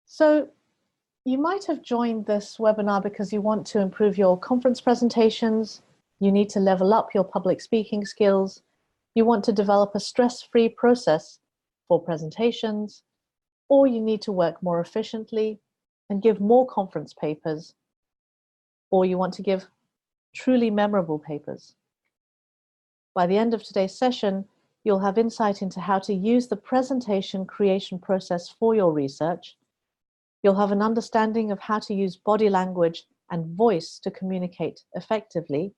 So you might have joined this webinar because you want to improve your conference presentations, you need to level up your public speaking skills, you want to develop a stress-free process for presentations, or you need to work more efficiently and give more conference papers, or you want to give truly memorable papers. By the end of today's session, you'll have insight into how to use the presentation creation process for your research. You'll have an understanding of how to use body language and voice to communicate effectively.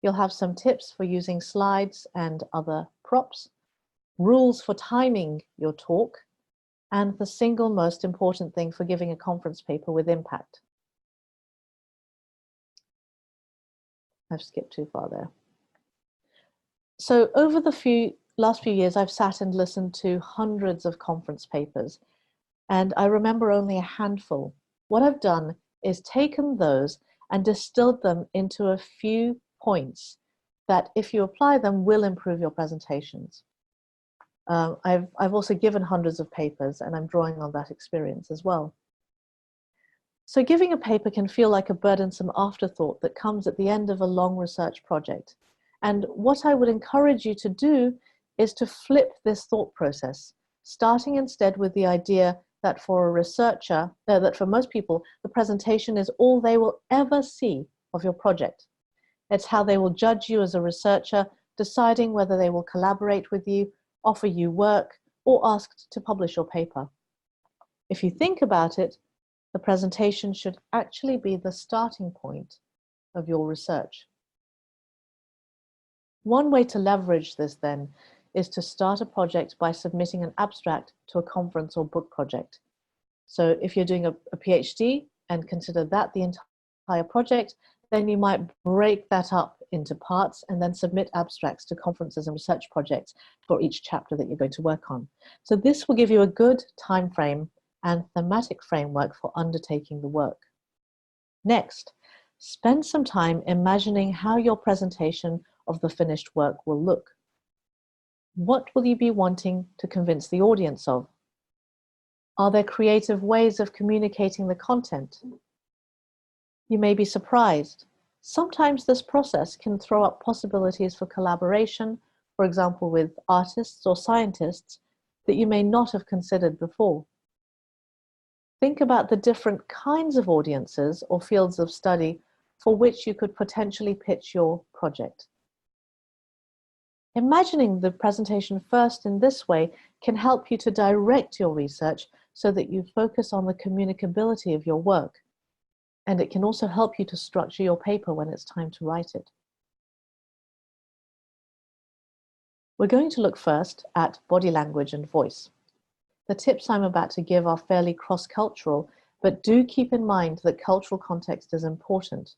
You'll have some tips for using slides and other props, rules for timing your talk, and the single most important thing for giving a conference paper with impact. I've skipped too far there. So over the last few years, I've sat and listened to hundreds of conference papers, and I remember only a handful. What I've done is taken those and distilled them into a few points that, if you apply them, will improve your presentations. I've also given hundreds of papers, and I'm drawing on that experience as well. So giving a paper can feel like a burdensome afterthought that comes at the end of a long research project. And what I would encourage you to do is to flip this thought process, starting instead with the idea that for a researcher, that for most people, the presentation is all they will ever see of your project. It's how they will judge you as a researcher, deciding whether they will collaborate with you, offer you work, or ask to publish your paper. If you think about it, the presentation should actually be the starting point of your research. One way to leverage this, then, is to start a project by submitting an abstract to a conference or book project. So if you're doing a PhD and consider that the entire project, then you might break that up into parts and then submit abstracts to conferences and research projects for each chapter that you're going to work on. So this will give you a good time frame and thematic framework for undertaking the work. Next, spend some time imagining how your presentation of the finished work will look. What will you be wanting to convince the audience of? Are there creative ways of communicating the content? You may be surprised. Sometimes this process can throw up possibilities for collaboration, for example, with artists or scientists that you may not have considered before. Think about the different kinds of audiences or fields of study for which you could potentially pitch your project. Imagining the presentation first in this way can help you to direct your research so that you focus on the communicability of your work. And it can also help you to structure your paper when it's time to write it. We're going to look first at body language and voice. The tips I'm about to give are fairly cross-cultural, but do keep in mind that cultural context is important.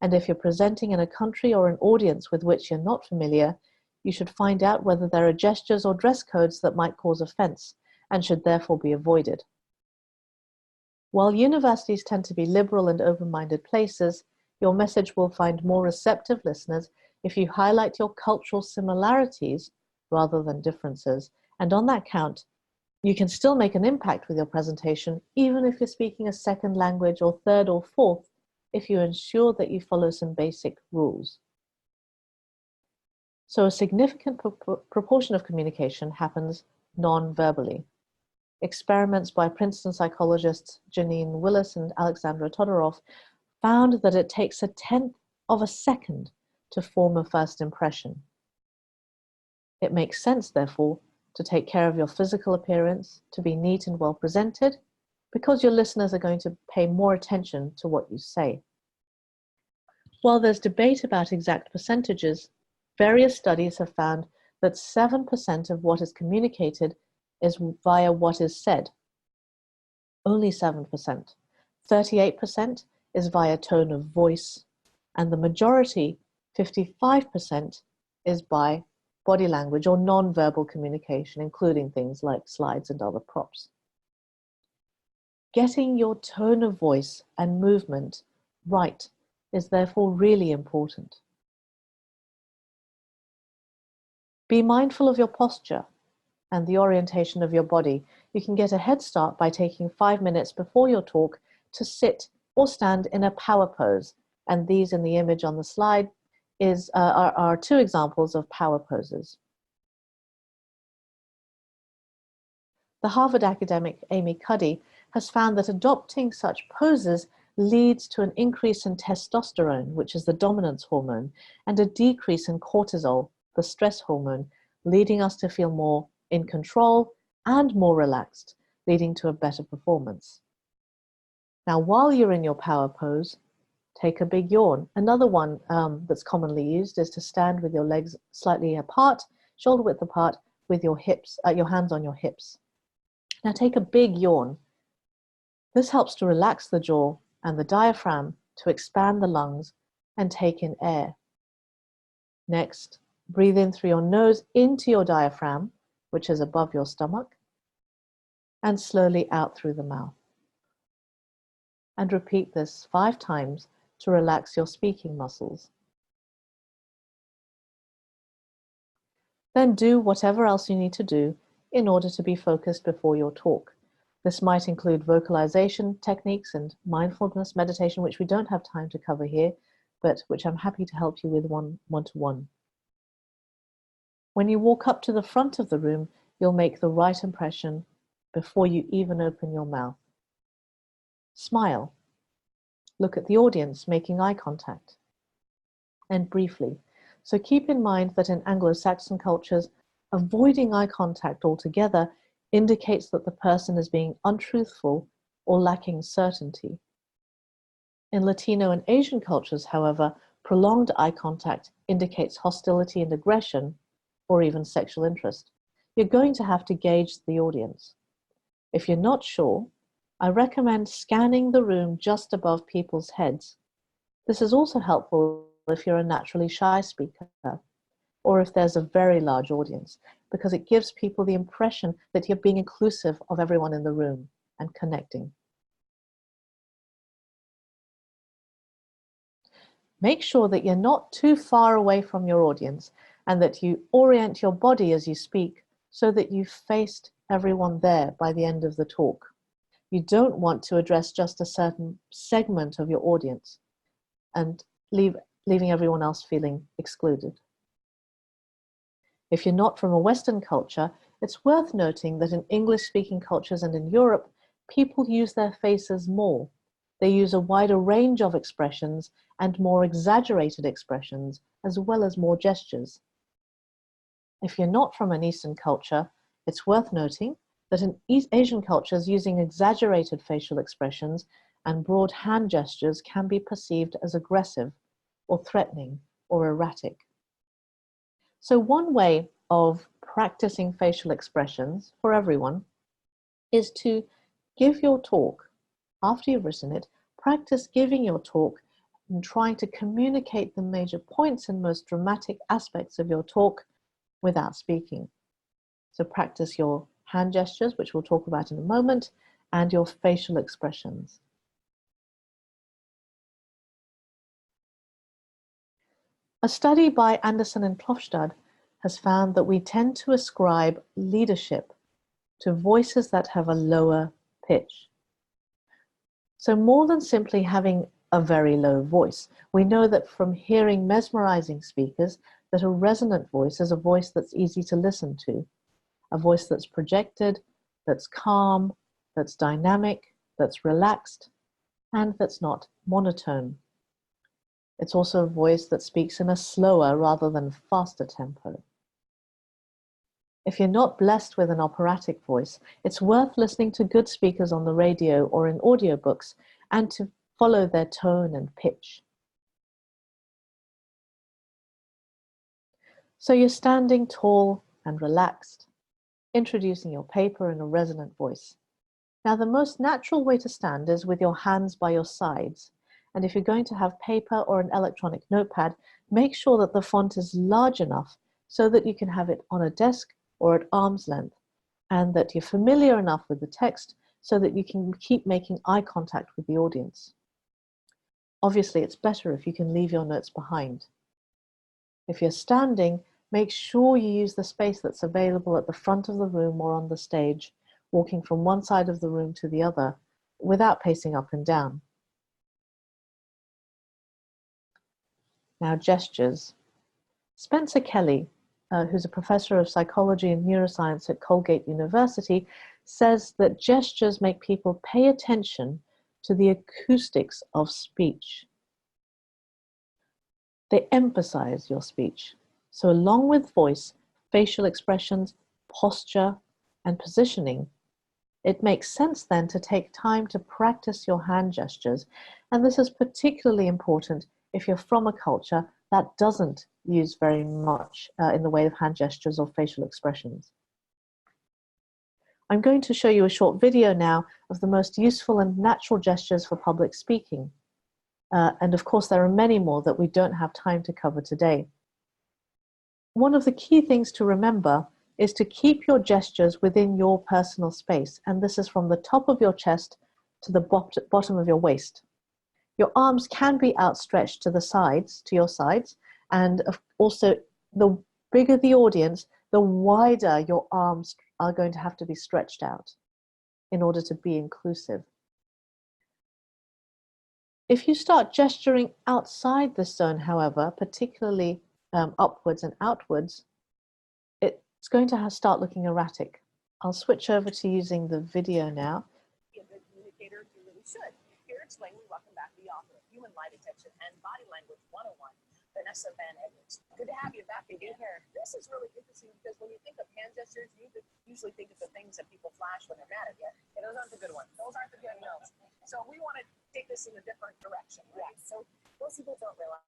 And if you're presenting in a country or an audience with which you're not familiar, you should find out whether there are gestures or dress codes that might cause offense and should therefore be avoided. While universities tend to be liberal and open-minded places, your message will find more receptive listeners if you highlight your cultural similarities rather than differences. And on that count, you can still make an impact with your presentation, even if you're speaking a second language or third or fourth, if you ensure that you follow some basic rules. So a significant proportion of communication happens non-verbally. Experiments by Princeton psychologists Janine Willis and Alexandra Todorov found that it takes 1/10 of a second to form a first impression. It makes sense, therefore, to take care of your physical appearance, to be neat and well presented, because your listeners are going to pay more attention to what you say. While there's debate about exact percentages, various studies have found that 7% of what is communicated is via what is said. Only 7%. 38% is via tone of voice, and the majority, 55%, is by body language or non-verbal communication, including things like slides and other props. Getting your tone of voice and movement right is therefore really important. Be mindful of your posture. and the orientation of your body. You can get a head start by taking 5 minutes before your talk to sit or stand in a power pose. And these in the image on the slide are 2 examples of power poses. The Harvard academic Amy Cuddy has found that adopting such poses leads to an increase in testosterone, which is the dominance hormone, and a decrease in cortisol, the stress hormone, leading us to feel more in control and more relaxed, leading to a better performance. Now, while you're in your power pose, take a big yawn. Another one that's commonly used is to stand with your legs slightly apart, shoulder width apart, with your hands on your hips. Now take a big yawn. This helps to relax the jaw and the diaphragm, to expand the lungs and take in air. Next, breathe in through your nose into your diaphragm, which is above your stomach, and slowly out through the mouth. And repeat this 5 times to relax your speaking muscles. Then do whatever else you need to do in order to be focused before your talk. This might include vocalization techniques and mindfulness meditation, which we don't have time to cover here, but which I'm happy to help you with one-to-one. When you walk up to the front of the room, you'll make the right impression before you even open your mouth. Smile. Look at the audience, making eye contact. And briefly. So keep in mind that in Anglo-Saxon cultures, avoiding eye contact altogether indicates that the person is being untruthful or lacking certainty. In Latino and Asian cultures, however, prolonged eye contact indicates hostility and aggression, or even sexual interest. You're going to have to gauge the audience. If you're not sure, I recommend scanning the room just above people's heads. This is also helpful if you're a naturally shy speaker, or if there's a very large audience, because it gives people the impression that you're being inclusive of everyone in the room and connecting. Make sure that you're not too far away from your audience and that you orient your body as you speak so that you've faced everyone there by the end of the talk. You don't want to address just a certain segment of your audience and leaving everyone else feeling excluded. If you're not from a Western culture, it's worth noting that in English-speaking cultures and in Europe, people use their faces more. They use a wider range of expressions and more exaggerated expressions, as well as more gestures. If you're not from an Eastern culture, it's worth noting that in Asian cultures, using exaggerated facial expressions and broad hand gestures can be perceived as aggressive or threatening or erratic. So one way of practicing facial expressions for everyone is to give your talk, after you've written it, practice giving your talk and trying to communicate the major points and most dramatic aspects of your talk without speaking. So practice your hand gestures, which we'll talk about in a moment, and your facial expressions. A study by Anderson and Klofstad has found that we tend to ascribe leadership to voices that have a lower pitch. So more than simply having a very low voice, we know that from hearing mesmerizing speakers that a resonant voice is a voice that's easy to listen to, a voice that's projected, that's calm, that's dynamic, that's relaxed, and that's not monotone. It's also a voice that speaks in a slower rather than faster tempo. If you're not blessed with an operatic voice, it's worth listening to good speakers on the radio or in audiobooks and to follow their tone and pitch. So you're standing tall and relaxed, introducing your paper in a resonant voice. Now, the most natural way to stand is with your hands by your sides. And if you're going to have paper or an electronic notepad, make sure that the font is large enough so that you can have it on a desk or at arm's length, and that you're familiar enough with the text so that you can keep making eye contact with the audience. Obviously, it's better if you can leave your notes behind. If you're standing, Make sure you use the space that's available at the front of the room or on the stage, walking from one side of the room to the other without pacing up and down. Now, gestures. Spencer Kelly, who's a professor of psychology and neuroscience at Colgate University, says that gestures make people pay attention to the acoustics of speech. They emphasize your speech. So along with voice, facial expressions, posture, and positioning, it makes sense then to take time to practice your hand gestures. And this is particularly important if you're from a culture that doesn't use very much in the way of hand gestures or facial expressions. I'm going to show you a short video now of the most useful and natural gestures for public speaking. And of course, there are many more that we don't have time to cover today. One of the key things to remember is to keep your gestures within your personal space. And this is from the top of your chest to the bottom of your waist. Your arms can be outstretched to the sides, to your sides. And also, the bigger the audience, the wider your arms are going to have to be stretched out in order to be inclusive. If you start gesturing outside this zone, however, particularly upwards and outwards, it's going to start looking erratic. I'll switch over to using the video now. Be a good communicator, you really should. Here explaining, welcome back to the author of Human Lie Detection and Body Language 101, Vanessa Van Edwards. Good to have you back again here. This is really interesting because when you think of hand gestures, you usually think of the things that people flash when they're mad at you. And those aren't the good ones. Those aren't the good ones. So we want to take this in a different direction. Right? Yeah. So most people don't realize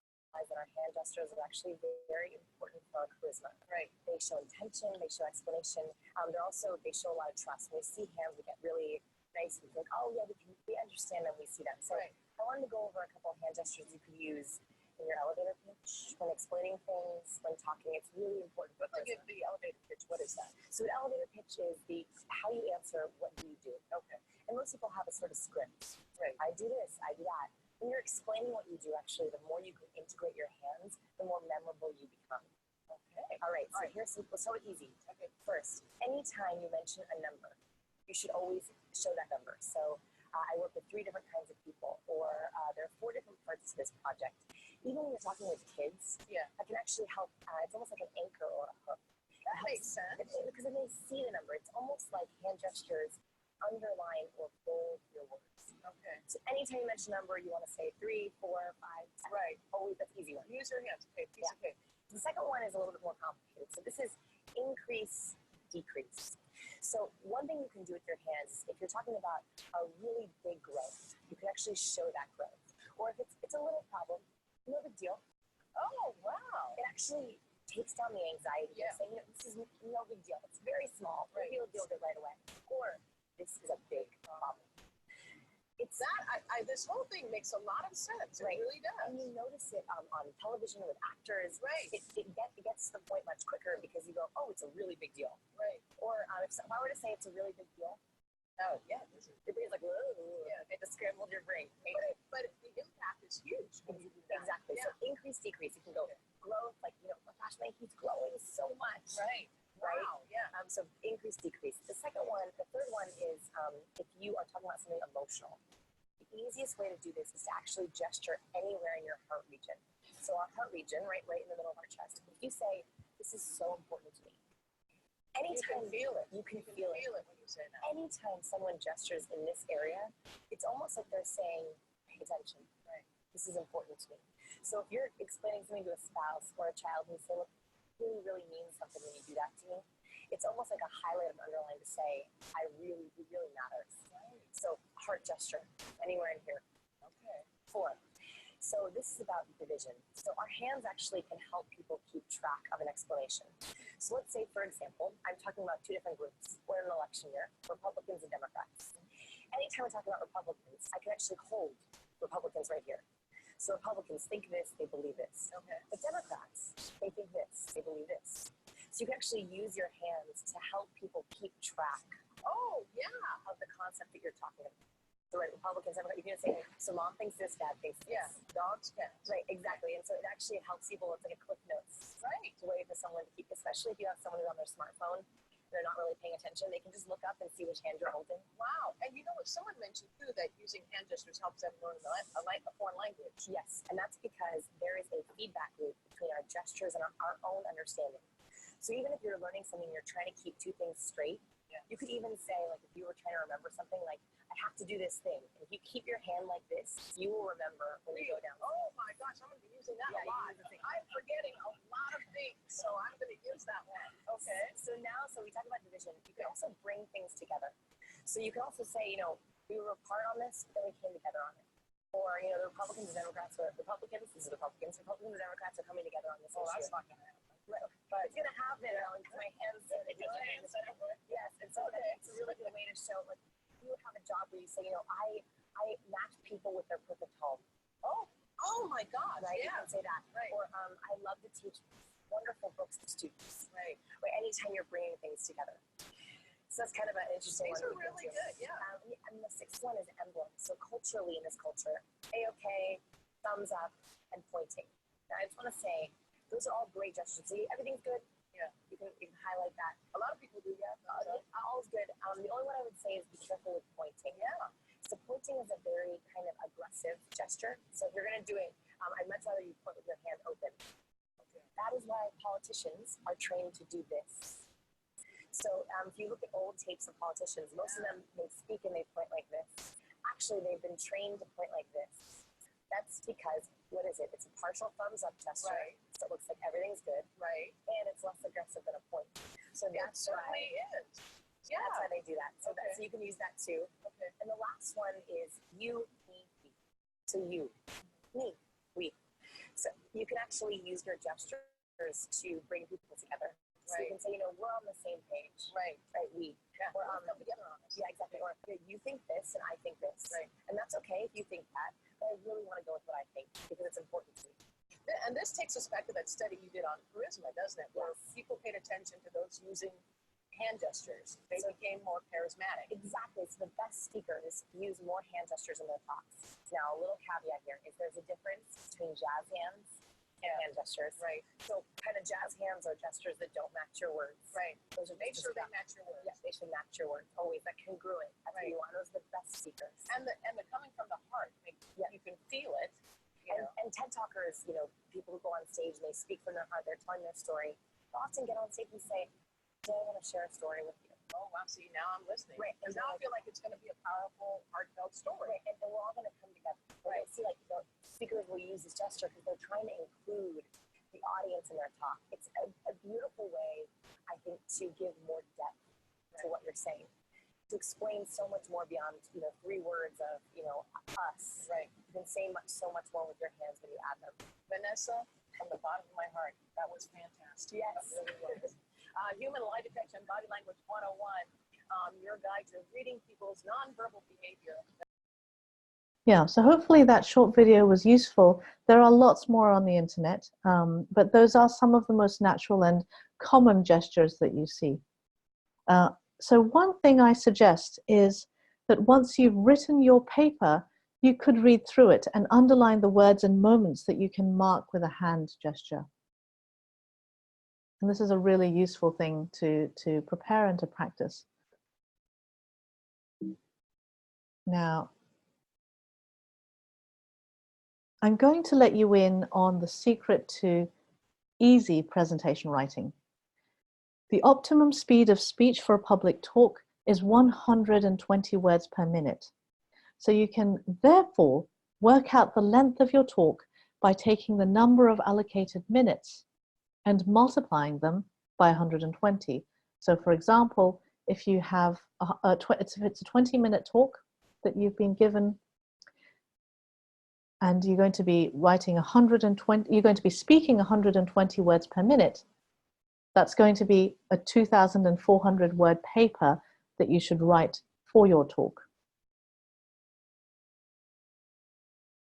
that our hand gestures are actually very important for our charisma. Right. They show intention, they show explanation. They show a lot of trust. When we see hands, we get really nice. We think, oh yeah, we understand them, we see them. So right. I wanted to go over a couple of hand gestures you could use in your elevator pitch, when explaining things, when talking. It's really important. But like the elevator pitch, what is that? So the elevator pitch is how you answer what do you do. Okay. And most people have a sort of script. Right. I do this, I do that. When you're explaining what you do, actually, the more you can integrate your hands, the more memorable you become. Okay. All right. So here's we'll start with easy. Okay. First, anytime you mention a number, you should always show that number. So I work with 3 different kinds of people, or there are 4 different parts to this project. Even when you're talking with kids, I can actually help. It's almost like an anchor or a hook. That makes sense. Because when they see the number, it's almost like hand gestures underline or bold your words. Okay. So anytime you mention a number, you want to say 3, 4, 5, 10. Right. Always, that's easy one. Use your hands. Okay. Piece of cake. The second one is a little bit more complicated. So this is increase, decrease. So one thing you can do with your hands, if you're talking about a really big growth, you can actually show that growth. Or if it's a little problem, no big deal. Oh, wow. It actually takes down the anxiety. Yeah. Saying, this is no big deal. It's very small. Right. You'll deal with it right away. Or this is a big problem. It's that this whole thing makes a lot of sense. Right. It really does. And you notice it on television with actors. Right. It gets to the point much quicker because you go, oh, it's a really big deal. Right. Or if I were to say it's a really big deal, oh yeah, your brain's like, whoa, yeah, it just scrambled your brain. But the impact is huge. Exactly. Yeah. So increase, decrease. You can go growth, like gosh, he's growing so much. Right. Right. Wow. Yeah. So increase, decrease. The third one is if you are talking about something emotional. The easiest way to do this is to actually gesture anywhere in your heart region. So our heart region, right in the middle of our chest. If you say, "This is so important to me," anytime you can feel it when you say that. Anytime someone gestures in this area, it's almost like they're saying, "Pay attention. Right. This is important to me." So if you're explaining something to a spouse or a child and you say, "Look, it really means something when you do that to me," it's almost like a highlight of underline to say, it really matters. Right. So heart gesture, anywhere in here. Okay. 4. So this is about division. So our hands actually can help people keep track of an explanation. So let's say, for example, I'm talking about 2 different groups. We're in an election year, Republicans and Democrats. Anytime we're talking about Republicans, I can actually hold Republicans right here. So Republicans think this, they believe this. Okay. But Democrats, they think this, they believe this. So you can actually use your hands to help people keep track of the concept that you're talking about. So right, Republicans, you can say, so mom thinks this, dad thinks this. Yeah, dogs, cats. Right, exactly. And so it actually helps people. It's like a cliff notes. Right. It's a way for someone to keep, especially if you have someone who's on their smartphone, they're not really paying attention. They can just look up and see which hand you're holding. Wow. And you know what? Someone mentioned too that using hand gestures helps them learn a foreign language. Yes, and that's because there is a feedback loop between our gestures and our own understanding. So even if you're learning something, you're trying to keep two things straight. Yeah. You could even say, like, if you were trying to remember something, like, I have to do this thing. And if you keep your hand like this, you will remember when you go down. Oh my gosh, I'm going to be using that a lot. I'm forgetting a lot of things, so I'm going to use that one. Okay. So now, we talk about division. You can also bring things together. So you can also say, you know, we were apart on this, but then we came together on it. Or, you know, the Republicans and Democrats are Republicans. These are Republicans. Republicans and Democrats are coming together on this issue. That's not going to happen. Right. But it's going to happen. My hands. Yes, and so that's a really good way to show, like, you have a job where you say, you know, I match people with their perfect home. Oh my God. Right, Yeah. you can say that. Right. Or I love to teach wonderful books to students. Right. Or anytime you're bringing things together. So that's kind of an interesting These one. are really good. Yeah. And the sixth one is emblem. So culturally in this culture, A-OK, thumbs up, and pointing. Now I just want to say, those are all great gestures. See, everything's good. Yeah. You can highlight that. A lot of people do that. All's good. The only one I would say is be careful with pointing. Yeah. So pointing is a very kind of aggressive gesture. So if you're going to do it, I'd much rather you point with your hand open. Okay. That is why politicians are trained to do this. So if you look at old tapes of politicians, most of them, they speak and they point like this. Actually, they've been trained to point like this. That's because, what is it? It's a partial thumbs up gesture. Right. So it looks like everything's good. Right. And it's less aggressive than a point. So That that's why, certainly is. Yeah. that's why they do that. So, Okay. so you can use that too. Okay. And the last one is you, me, we. So you, me, we. So you can actually use your gestures to bring people together. So you Right. can say, you know, we're on the same page. Right. Right, we. Yeah. Or, We'll come together on this. Yeah, exactly. Or you think this and I think this. Right. And that's okay if you think that, but I really want to go with what I think because it's important to me. And this takes us back to that study you did on charisma, doesn't it? Where Yes. people paid attention to those using hand gestures. They became more charismatic. Exactly. So the best speakers use more hand gestures in their talks. Now, a little caveat here is there's a difference between jazz hands and hand gestures. Right. So kind of jazz hands are gestures that don't match your words. Right. Those are Make just sure they stuff. match your words. Yes, they should match your words. Always that congruent. That's what Right. you want. Those are the best speakers. And the coming from the heart. Yeah. You can feel it. You know. And TED Talkers, you know, people who go on stage and they speak from their heart, they're telling their story. They'll often get on stage and say, today I want to share a story with you. Oh wow! See, now I'm listening. Right. Because now I feel like it's going to be a powerful, heartfelt story. Right. And we're all going to come together. Right. You'll see, like, the speakers will use this gesture because they're trying to include the audience in their talk. It's a beautiful way, I think, to give more depth to what you're saying. To explain so much more beyond, you know, 3 words of, you know, us. Right. You can say so much more with your hands when you add them. Vanessa, from the bottom of my heart, that was fantastic. Yes. That really was. Human lie detection, body language 101. Your guide to reading people's nonverbal behavior. Yeah, so hopefully that short video was useful. There are lots more on the internet, but those are some of the most natural and common gestures that you see. So one thing I suggest is that once you've written your paper, you could read through it and underline the words and moments that you can mark with a hand gesture. And this is a really useful thing to prepare and to practice. Now, I'm going to let you in on the secret to easy presentation writing. The optimum speed of speech for a public talk is 120 words per minute. So you can therefore work out the length of your talk by taking the number of allocated minutes and multiplying them by 120. So for example, if you have if it's a 20-minute talk that you've been given, and you're going to be writing 120, you're going to be speaking 120 words per minute, that's going to be a 2,400 word paper that you should write for your talk.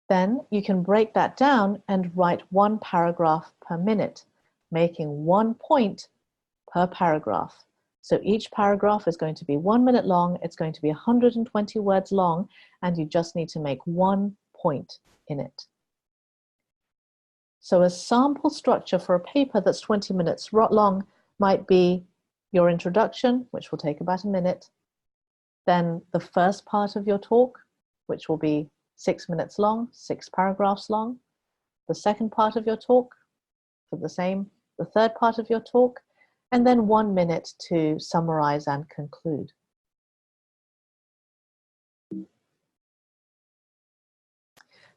Then you can break that down and write 1 paragraph per minute, making 1 point per paragraph. So each paragraph is going to be 1 minute long, it's going to be 120 words long, and you just need to make one point in it. So a sample structure for a paper that's 20 minutes long might be your introduction, which will take about a minute, then the first part of your talk, which will be 6 minutes long, 6 paragraphs long, the second part of your talk for the same, the third part of your talk, and then 1 minute to summarize and conclude.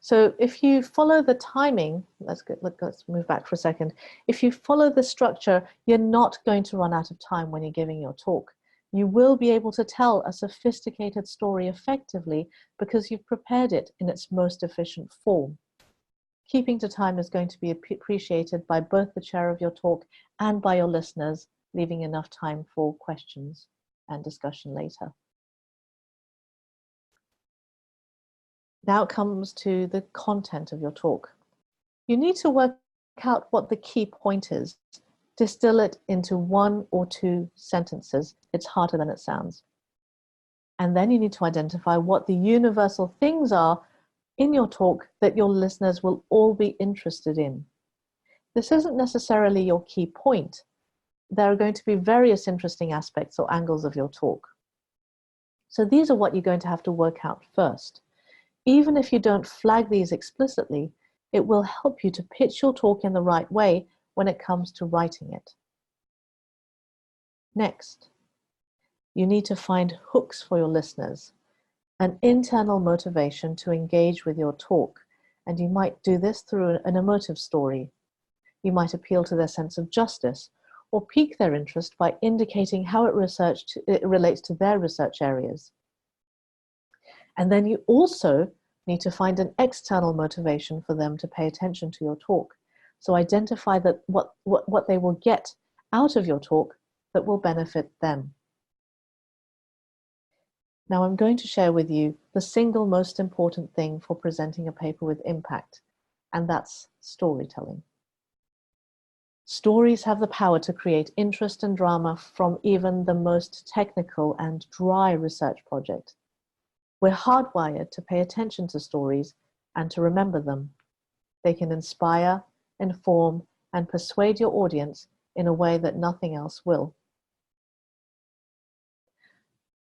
So if you follow the timing, let's move back for a second. If you follow the structure, you're not going to run out of time when you're giving your talk. You will be able to tell a sophisticated story effectively because you've prepared it in its most efficient form. Keeping to time is going to be appreciated by both the chair of your talk and by your listeners, leaving enough time for questions and discussion later. Now it comes to the content of your talk. You need to work out what the key point is. Distill it into 1 or 2 sentences. It's harder than it sounds. And then you need to identify what the universal things are in your talk that your listeners will all be interested in. This isn't necessarily your key point. There are going to be various interesting aspects or angles of your talk. So these are what you're going to have to work out first. Even if you don't flag these explicitly, it will help you to pitch your talk in the right way when it comes to writing it. Next, you need to find hooks for your listeners, an internal motivation to engage with your talk, and you might do this through an emotive story. You might appeal to their sense of justice or pique their interest by indicating how it relates to their research areas. And then you also need to find an external motivation for them to pay attention to your talk. So identify that what they will get out of your talk that will benefit them. Now I'm going to share with you the single most important thing for presenting a paper with impact, and that's storytelling. Stories have the power to create interest and drama from even the most technical and dry research project. We're hardwired to pay attention to stories and to remember them. They can inspire, inform, and persuade your audience in a way that nothing else will.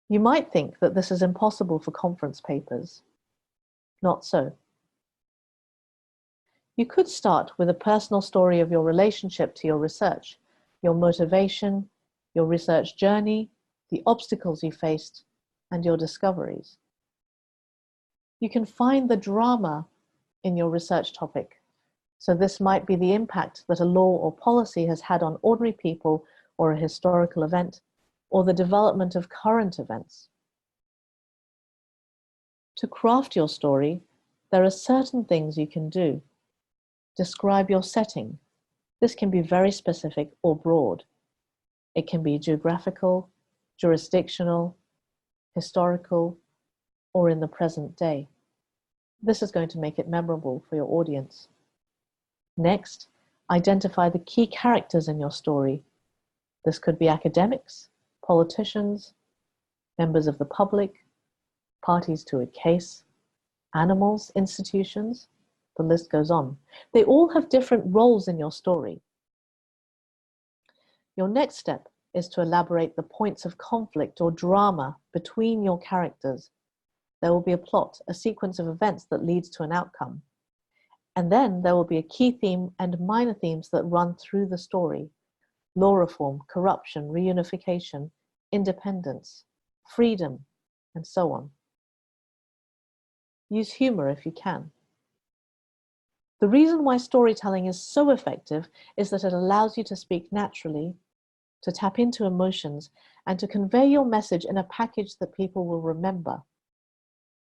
You might think that this is impossible for conference papers. Not so. You could start with a personal story of your relationship to your research, your motivation, your research journey, the obstacles you faced, and your discoveries. You can find the drama in your research topic. So this might be the impact that a law or policy has had on ordinary people, or a historical event, or the development of current events. To craft your story, there are certain things you can do. Describe your setting. This can be very specific or broad. It can be geographical, jurisdictional, historical, or in the present day. This is going to make it memorable for your audience. Next, identify the key characters in your story. This could be academics, politicians, members of the public, parties to a case, animals, institutions, the list goes on. They all have different roles in your story. Your next step is to elaborate the points of conflict or drama between your characters. There will be a plot, a sequence of events that leads to an outcome. And then there will be a key theme and minor themes that run through the story. Law reform, corruption, reunification, independence, freedom, and so on. Use humor if you can. The reason why storytelling is so effective is that it allows you to speak naturally, to tap into emotions, and to convey your message in a package that people will remember.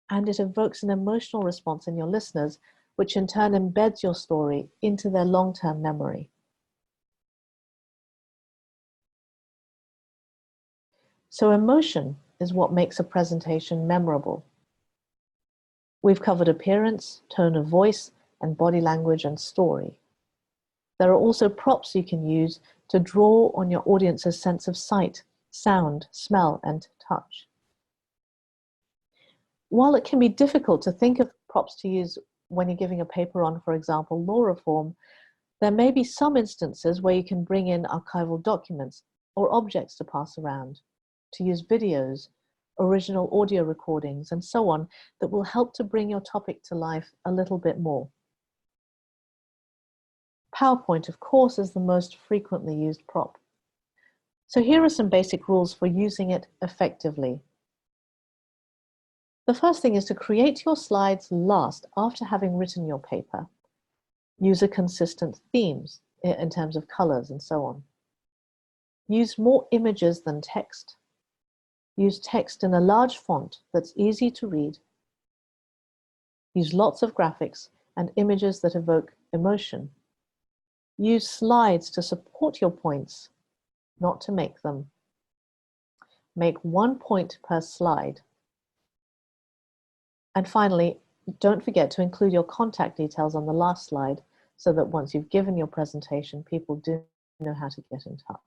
And it evokes an emotional response in your listeners, which in turn embeds your story into their long-term memory. So emotion is what makes a presentation memorable. We've covered appearance, tone of voice, and body language and story. There are also props you can use to draw on your audience's sense of sight, sound, smell, and touch. While it can be difficult to think of props to use when you're giving a paper on, for example, law reform, there may be some instances where you can bring in archival documents or objects to pass around, to use videos, original audio recordings, and so on that will help to bring your topic to life a little bit more. PowerPoint, of course, is the most frequently used prop. So here are some basic rules for using it effectively. The first thing is to create your slides last after having written your paper. Use a consistent themes in terms of colors and so on. Use more images than text. Use text in a large font that's easy to read. Use lots of graphics and images that evoke emotion. Use slides to support your points, not to make them. Make 1 point per slide. And finally, don't forget to include your contact details on the last slide so that once you've given your presentation, people do know how to get in touch.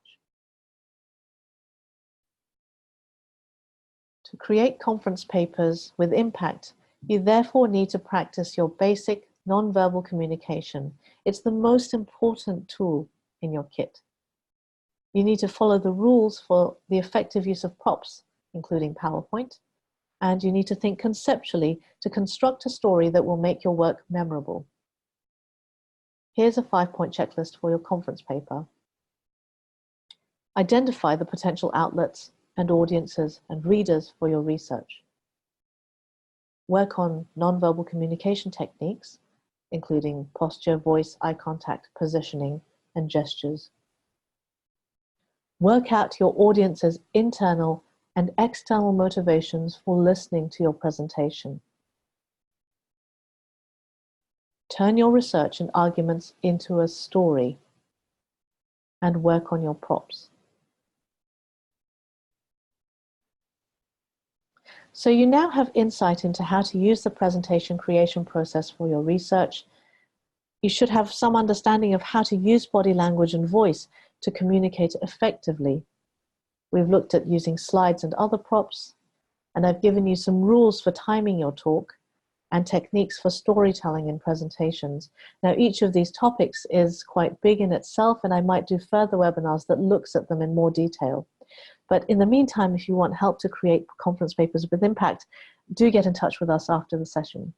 To create conference papers with impact, you therefore need to practice your basic nonverbal communication. It's the most important tool in your kit. You need to follow the rules for the effective use of props, including PowerPoint, and you need to think conceptually to construct a story that will make your work memorable. Here's a 5-point checklist for your conference paper. Identify the potential outlets and audiences and readers for your research. Work on nonverbal communication techniques, including posture, voice, eye contact, positioning, and gestures. Work out your audience's internal and external motivations for listening to your presentation. Turn your research and arguments into a story and work on your props. So you now have insight into how to use the presentation creation process for your research. You should have some understanding of how to use body language and voice to communicate effectively. We've looked at using slides and other props, and I've given you some rules for timing your talk and techniques for storytelling in presentations. Now, each of these topics is quite big in itself, and I might do further webinars that looks at them in more detail. But in the meantime, if you want help to create conference papers with impact, do get in touch with us after the session.